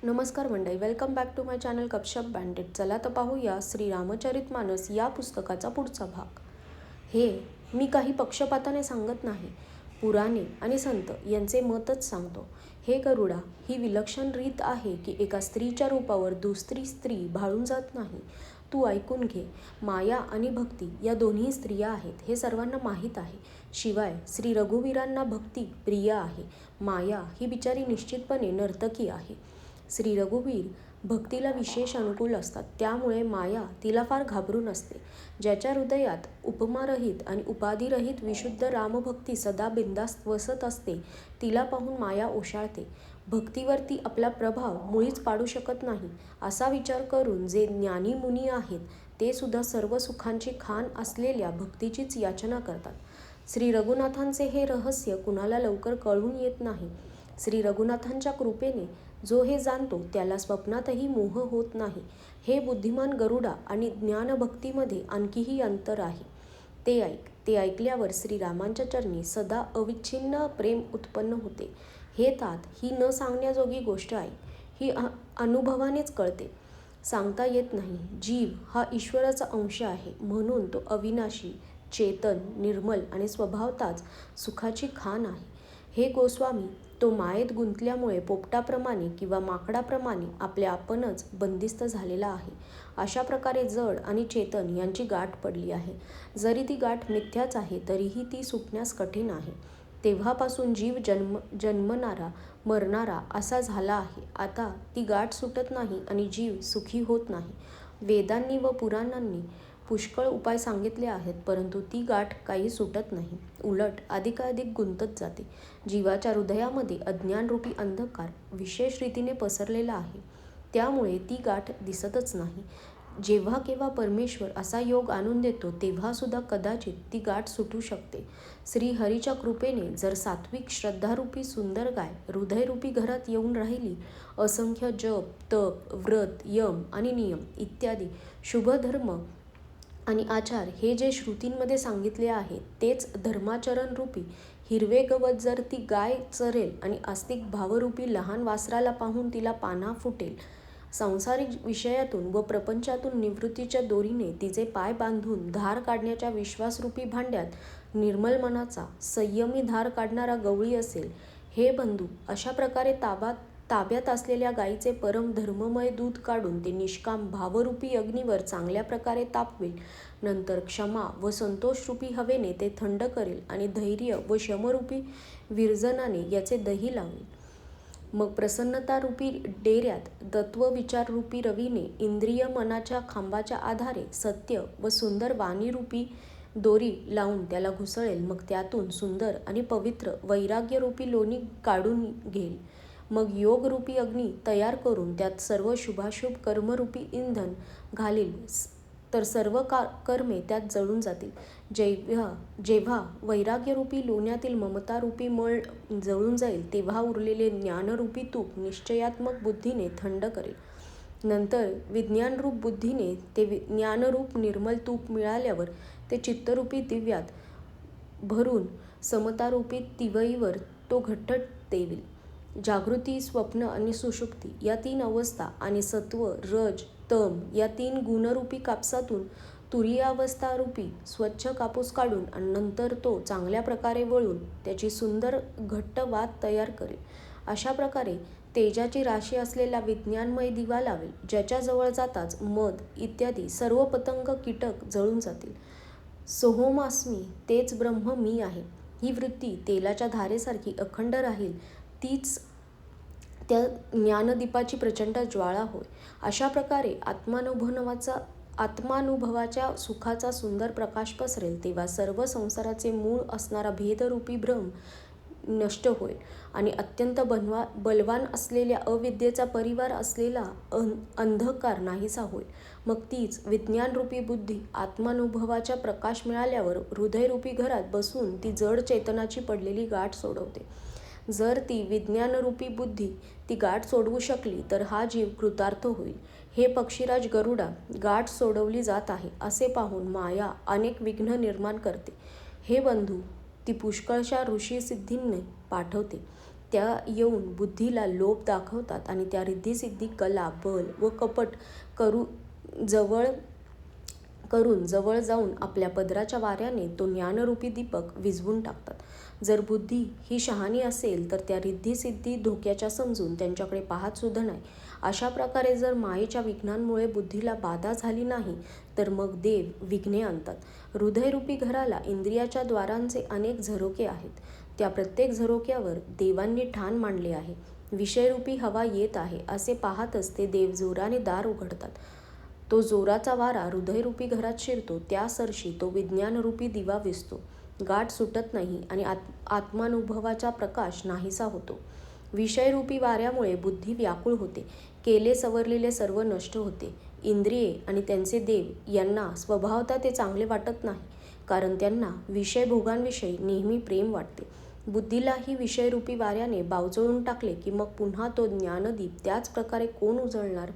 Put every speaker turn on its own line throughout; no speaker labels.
नमस्कार मंडळी, welcome back to my channel Gapshap बँडेड. चला तर पाहूया श्री रामचरितमानस या पुस्तकाचा पुढचा भाग. हे मी काही पक्षपाताने सांगत नाही, पुराणे आणि संत यांचे मतच सांगतो. हे गरुडा, ही विलक्षण रीत आहे की एका स्त्रीच्या रूपावर दुसरी स्त्री भाळून जात नाही. तू ऐकून घे. माया आणि भक्ती या दोन्ही स्त्रिया आहेत, हे सर्वांना माहीत आहे. शिवाय श्री रघुवीरांना भक्ती प्रिय आहे. माया ही बिचारी निश्चितपणे नर्तकी आहे. श्री रघुवीर भक्तीला विशेष अनुकूल असतात, त्यामुळे माया तिला फार घाबरून असते. ज्याच्या हृदयात उपमारहित आणि उपाधिरहित विशुद्ध रामभक्ती सदा बिंदास्त वसत असते, तिला पाहून माया ओशाळते. भक्तीवर ती आपला प्रभाव मुळीच पाडू शकत नाही, असा विचार करून जे ज्ञानी मुनी आहेत ते सुद्धा सर्व सुखांची खाण असलेल्या भक्तीचीच याचना करतात. श्री रघुनाथांचे हे रहस्य कुणाला लवकर कळून येत नाही. श्री रघुनाथांच्या कृपेने जो हे जाणतो त्याला स्वप्नातही मोह होत नाही. हे बुद्धिमान गरुडा, आणि ज्ञानभक्तीमध्ये आणखीही अंतर आहे. ते ऐक. ते ऐकल्यावर श्रीरामांच्या चरणी सदा अविच्छिन्न प्रेम उत्पन्न होते. हे तात, ही न सांगण्याजोगी गोष्ट आहे. ही अनुभवानेच कळते, सांगता येत नाही. जीव हा ईश्वराचा अंश आहे, म्हणून तो अविनाशी, चेतन, निर्मल आणि स्वभावताच सुखाची खाण आहे. हे गोस्वामी, तो मायेत गुंतल्यामुळे पोपटाप्रमाणे किंवा माकडाप्रमाणे आपल्या आपणच बंदिस्त झालेला आहे. अशा प्रकारे जड आणि चेतन यांची गाठ पडली आहे. जरी ती गाठ मिथ्याच आहे तरीही ती सुटण्यास कठीण आहे. तेव्हापासून जीव जन्मणारा मरणारा असा झाला आहे. आता ती गाठ सुटत नाही आणि जीव सुखी होत नाही. वेदांनी व पुराणांनी पुष्कळ उपाय सांगितले आहेत, परंतु ती गाठ काही सुटत नाही, उलट अधिकाधिक गुंतत जाते. जीवाच्या हृदयामध्ये अज्ञानरूपी अंधकार विशेष रीतीने पसरलेला आहे, त्यामुळे ती गाठ दिसतच नाही. जेव्हा केव्हा परमेश्वर असा योग आणून देतो तेव्हा सुद्धा कदाचित ती गाठ सुटू शकते. श्री हरीच्या कृपेने जर सात्विक श्रद्धारूपी सुंदर गाय हृदयरूपी घरात येऊन राहिली, असंख्य जप, तप, व्रत, यम आणि नियम इत्यादी शुभधर्म आणि आचार हे जे श्रुतींमध्ये सांगितले आहे तेच धर्माचरण रूपी हिरवे गवत जर ती गाय चरेल आणि आस्तिक भावरूपी लहान वासराला पाहून तिला पाना फुटेल, सांसारिक विषयातून व प्रपंचातून निवृत्तीच्या दोरीने तिचे पाय बांधून धार काढण्याच्या विश्वासरूपी भांड्यात निर्मल मनाचा संयमी धार काढणारा गवळी असेल. हे बंधू, अशा प्रकारे ताब्यात असलेल्या गायीचे परम धर्ममय दूध काढून ते निष्काम भावरूपी अग्नीवर चांगल्या प्रकारे तापवेल. नंतर क्षमा व संतोषरूपी हवेने ते थंड करेल आणि धैर्य व शमरूपी विरजनाने याचे दही लावेल. मग प्रसन्नतारूपी डेऱ्यात तत्वविचाररूपी रवीने इंद्रिय मनाच्या खांबाच्या आधारे सत्य व सुंदर वाणीरूपी दोरी लावून त्याला घुसळेल. मग त्यातून सुंदर आणि पवित्र वैराग्यरूपी लोणी काढून घेईल. मग योगरूपी अग्नी तयार करून त्यात सर्व शुभाशुभ कर्मरूपी इंधन घालील, तर सर्व कर्मे त्यात जळून जातील. जेव्हा वैराग्यरूपी लोण्यातील ममतारूपी मळ जळून जाईल, तेव्हा उरलेले ज्ञानरूपी तूप निश्चयात्मक बुद्धीने थंड करेल. नंतर विज्ञानरूप बुद्धीने ते ज्ञानरूप निर्मल तूप मिळाल्यावर ते चित्तरूपी दिव्यात भरून समतारूपी तिवईवर तो घट्ट देईल. जागृती, स्वप्न आणि सुषुप्ती या 3 अवस्था आणि सत्व, रज, तम या 3 गुणरूपी कापसातून तुरीयावस्थारूपी स्वच्छ कापूस काढून आणि नंतर तो चांगल्या प्रकारे वळून त्याची सुंदर घट्ट वात तयार करेल. अशा प्रकारे तेजाची राशी असलेला विज्ञानमय दिवा लावेल, ज्याच्याजवळ जाताच मध इत्यादी सर्व पतंग कीटक जळून जातील. सोहोमास्मी, तेच ब्रह्म मी आहे, ही वृत्ती तेलाच्या धारेसारखी अखंड राहील. तीच त्या ज्ञानदीपाची प्रचंड ज्वाळा होय. अशा प्रकारे आत्मानुभवाच्या सुखाचा सुंदर प्रकाश पसरेल, तेव्हा सर्व संसाराचे मूळ असणारा भेदरूपी भ्रम नष्ट होईल आणि अत्यंत बलवान असलेल्या अविद्येचा परिवार असलेला अंधकार नाहीसा होईल. मग तीच विज्ञानरूपी बुद्धी आत्मानुभवाचा प्रकाश मिळाल्यावर हृदयरूपी घरात बसून ती जड चेतनाची पडलेली गाठ सोडवते. जर ती विज्ञानरूपी बुद्धी ती गाठ सोडवू शकली तर हा जीव कृतार्थ होईल. हे पक्षीराज गरुडा, गाठ सोडवली जात आहे असे पाहून माया अनेक विघ्न निर्माण करते. हे बंधू, ती पुष्कळशा ऋषीसिद्धींनी पाठवते. त्या येऊन बुद्धीला लोभ दाखवतात आणि त्या रिद्धिसिद्धी, कला, बल व कपट करून जवळ जाऊन आपल्या पदराच्या वाऱ्याने तो ज्ञानरूपी दीपक विझवून टाकतात. जर बुद्धी ही शहाणी असेल तर त्या रिद्धिसिद्धी धोक्याच्या समजून त्यांच्याकडे पाहत सुद्धा नाही. अशा प्रकारे जर मायेच्या विघ्नांमुळे बुद्धीला बाधा झाली नाही तर मग देव विघ्ने आणतात. हृदयरूपी घराला इंद्रियाच्या द्वारांचे अनेक झरोके आहेत. त्या प्रत्येक झरोक्यावर देवांनी ठाण मांडले आहे. विषयरूपी हवा येत आहे असे पाहतच ते देव जोराने दार उघडतात. तो जोराचा वारा हृदयरूपी घरात शिरतो. त्या सरशी तो विज्ञानरूपी दिवा विझतो. गाठ सुटत नाही आणि आत्मानुभवाचा प्रकाश नाहीसा होतो. विषयरूपी वाऱ्यामुळे बुद्धी व्याकुळ होते. केले सवरलेले सर्व नष्ट होते. इंद्रिये आणि त्यांचे देव यांना स्वभावतः ते चांगले वाटत नाही, कारण त्यांना विषयभोगांविषयी नेहमी प्रेम वाटते. बुद्धीलाही विषयरूपी वाऱ्याने बावचळून टाकले की मग पुन्हा तो ज्ञानदीप त्याच प्रकारे कोण उजळणार?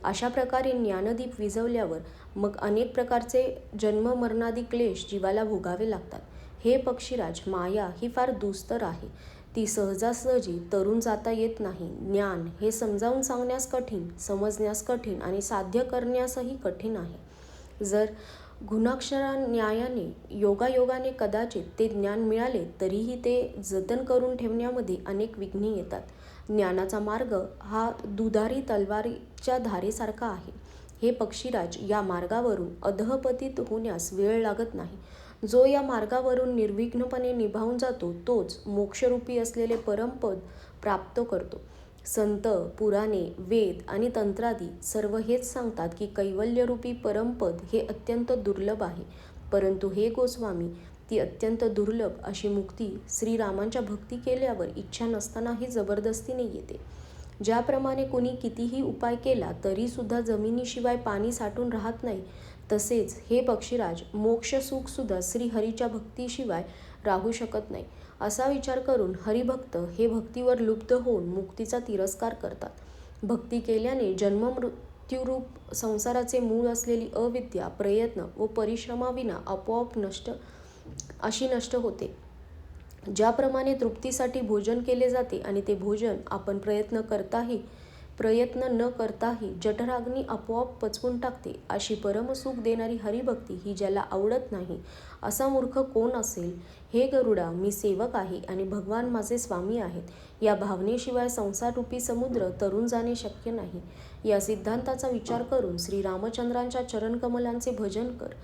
अशा प्रकारे ज्ञानदीप विझवल्यावर मग अनेक प्रकारचे जन्ममरणादी क्लेश जीवाला भोगावे लागतात. हे पक्षीराज, माया ही फार दुस्तर आहे. ती सहजासहजी तरून जाता येत नाही. ज्ञान हे समजावून सांगण्यास कठीण, समजण्यास कठीण आणि साध्य करण्यासही कठीण आहे. जर गुणाक्षरा न्यायाने योगायोगाने कदाचित ते ज्ञान मिळाले तरीही ते जतन करून ठेवण्यामध्ये अनेक विघ्ने येतात. ज्ञानाचा मार्ग हा दुधारी तलवारीच्या धारेसारखा आहे. हे पक्षीराज, या मार्गावरून अधःपतित होण्यास वेळ लागत नाही. जो या मार्गावरून निर्विघ्नपणे निभावून जातो तोच मोक्षरूपी असलेले परमपद प्राप्त करतो. संत, पुराणे, वेद आणि तंत्रादी सर्व हेच सांगतात की कैवल्यरूपी परमपद हे अत्यंत दुर्लभ आहे. परंतु हे गोस्वामी, ती अत्यंत दुर्लभ अशी मुक्ती श्रीरामांच्या भक्ती केल्यावर इच्छा नसतानाही जबरदस्तीने येते. ज्याप्रमाणे कुणी कितीही उपाय केला तरीसुद्धा जमिनीशिवाय पाणी साठून राहत नाही, तसेच हे पक्षीराज, मोक्षसुखसुद्धा श्रीहरीच्या भक्तीशिवाय राहू शकत नाही. असा विचार करून हरिभक्त हे भक्तीवर लुब्ध होऊन मुक्तीचा तिरस्कार करतात. भक्ती केल्याने जन्ममृत्यूरूप संसाराचे मूळ असलेली अविद्या प्रयत्न व परिश्रमाविना आपोआप नष्ट होते. ज्याप्रमाणे तृप्तीसाठी भोजन केले जाते आणि ते भोजन आपण प्रयत्न न करताही जठराग्नी आपोआप पचवून टाकते, अशी परमसुख देणारी हरिभक्ती ही ज्याला आवडत नाही असा मूर्ख कोण असेल? हे गरुडा, मी सेवक आहे आणि भगवान माझे स्वामी आहेत, या भावनेशिवाय संसाररूपी समुद्र तरून जाणे शक्य नाही. या सिद्धांताचा विचार करून श्रीरामचंद्रांच्या चरणकमलांचे भजन कर.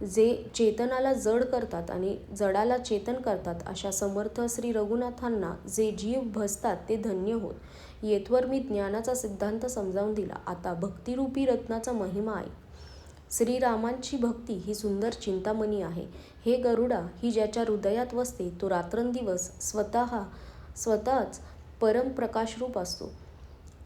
जे चेतनाला जड करतात आणि जडाला चेतन करतात, अशा समर्थ श्री रघुनाथांना जे जीव भजतात ते धन्य होत. येथवर मी ज्ञानाचा सिद्धांत समजावून दिला. आता भक्तिरूपी रत्नाचा महिमा आहे. श्रीरामांची भक्ती ही सुंदर चिंतामणी आहे. हे गरुडा, ही ज्याच्या हृदयात वसते तो रात्रंदिवस स्वतःच परम प्रकाशरूप असतो.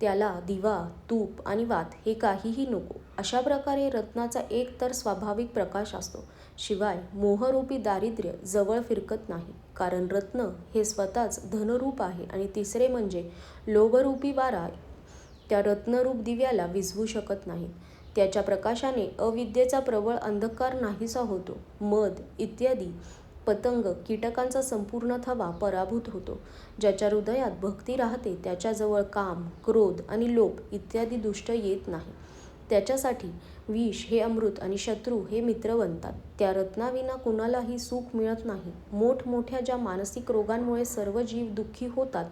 त्याला दिवा, तूप आणि वात हे काहीही नको. अशा प्रकारे रत्नाचा एक तर स्वाभाविक प्रकाश असतो. शिवाय मोहरूपी दारिद्र्य जवळ फिरकत नाही, कारण रत्न हे स्वतःच धनरूप आहे. आणि तिसरे म्हणजे लोभरूपी वारा त्या रत्नरूप दिव्याला विझवू शकत नाहीत. त्याच्या प्रकाशाने अविद्येचा प्रबळ अंधकार नाहीसा होतो. मद इत्यादी पतंग, कीटकांचा संपूर्ण थवा पराभूत होतो. ज्याच्या हृदयात भक्ती राहते त्याच्याजवळ काम, क्रोध आणि लोभ इत्यादी दुष्ट येत नाही. त्याच्यासाठी विष हे अमृत आणि शत्रू हे मित्र बनतात. त्या रत्नाविना कुणालाही सुख मिळत नाही. मोठमोठ्या ज्या मानसिक रोगांमुळे सर्व जीव दुःखी होतात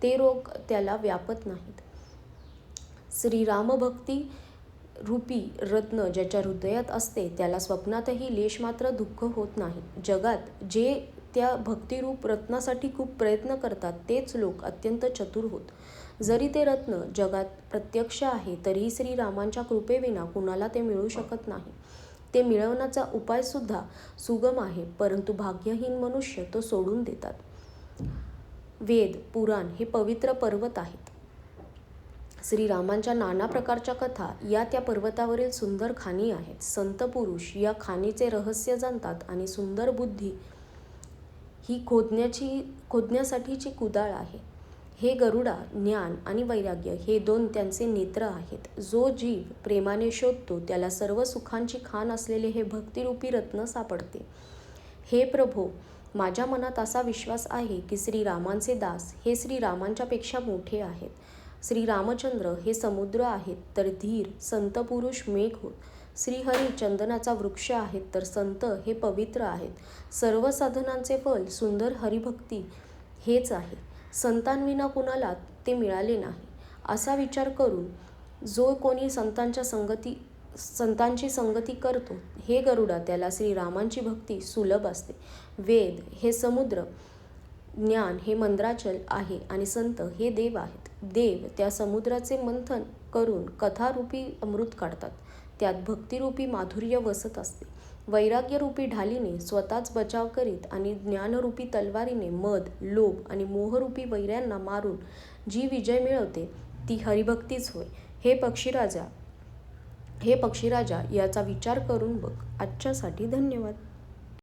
ते रोग त्याला व्यापत नाहीत. श्रीरामभक्ती रूपी रत्न ज्याच्या हृदयात असते त्याला स्वप्नातही लेशमात्र दुःख होत नाही. जगात जे त्या भक्तिरूप रत्नासाठी खूप प्रयत्न करतात तेच लोक अत्यंत चतुर होत. जरी ते रत्न जगात प्रत्यक्ष आहे तरीही श्रीरामांच्या कृपेविना कुणाला ते मिळू शकत नाही. ते मिळवण्याचा उपायसुद्धा सुगम आहे, परंतु भाग्यहीन मनुष्य तो सोडून देतात. वेद, पुराण हे पवित्र पर्वत आहेत. श्रीरामांच्या नाना प्रकारच्या कथा या त्या पर्वतावरील सुंदर खाणी आहेत. संत पुरुष या खाणीचे रहस्य जाणतात आणि सुंदर बुद्धी ही खोदण्यासाठीची कुदाळ आहे. हे गरुडा, ज्ञान आणि वैराग्य हे दोन त्यांचे नेत्र आहेत. जो जीव प्रेमाने शोधतो त्याला सर्व सुखांची खाण असलेले हे भक्तिरूपी रत्न सापडते. हे प्रभो, माझ्या मनात असा विश्वास आहे की श्रीरामांचे दास हे श्रीरामांच्यापेक्षा मोठे आहेत. श्रीरामचंद्र हे समुद्र आहेत तर धीर संत पुरुष मेघ होत. श्रीहरी चंदनाचा वृक्ष आहेत तर संत हे पवित्र आहेत. सर्व साधनांचे फल सुंदर हरिभक्ती हेच आहे. संतांविना कुणाला ते मिळाले नाही. असा विचार करून जो कोणी संतांची संगती करतो, हे गरुडा, त्याला श्रीरामांची भक्ती सुलभ असते. वेद हे समुद्र, ज्ञान हे मंद्राचल आहे आणि संत हे देव आहेत. देव त्या समुद्राचे मंथन करून कथारूपी अमृत काढतात. त्यात भक्तिरूपी माधुर्य वसत असते. वैराग्यरूपी ढालीने स्वतःच बचाव करीत आणि ज्ञानरूपी तलवारीने मद, लोभ आणि मोहरूपी वैऱ्यांना मारून जी विजय मिळवते ती हरिभक्तीच होय. हे पक्षीराजा याचा विचार करून बघ. आजच्यासाठी धन्यवाद.